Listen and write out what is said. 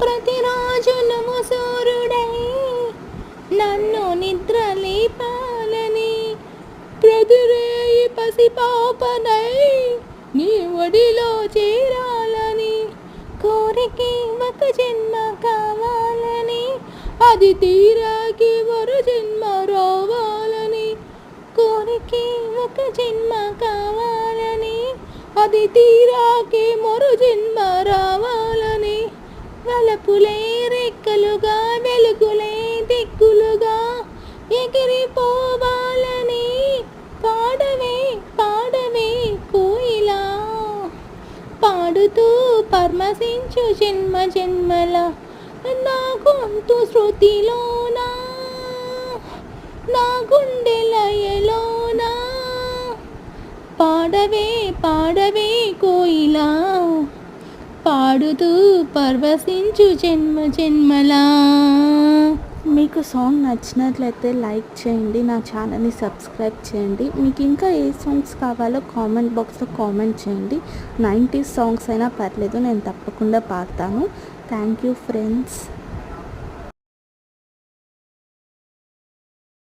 ప్రతిరాజును ముసూరుడై నన్ను నిద్ర లేపాలని, ప్రతిరేయి పసిపాపనై నీ ఒడిలో చేరాలని, కోరికే ఒక జన్మ కావాలని, అది తీరాకి మరో జన్మ రావాలని, కోరికే ఒక జన్మ కావాలని, అది తీరాకి మరో జన్మ రావాలని, వలపులే రెక్కలుగా వెలుగులే దిక్కులుగా ఎగిరిపోవాలని, పాడవే పాడవే కోయిలా, పాడుతూ పరమశించు జన్మ జన్మల నా గొంతు శృతిలోనా, నా గుండె లయలోనా, పాడవే పాడవే కోయిలా, పాడుతూ పరవశించు జన్మ జన్మలా. మీకు సాంగ్ నచ్చినట్లయితే లైక్ చేయండి, నా ఛానల్ని సబ్స్క్రైబ్ చేయండి. మీకు ఇంకా ఏ సాంగ్స్ కావాలో కామెంట్ బాక్స్లో కామెంట్ చేయండి. 90s సాంగ్స్ అయినా పర్లేదు, నేను తప్పకుండా పాడతాను. Thank you friends.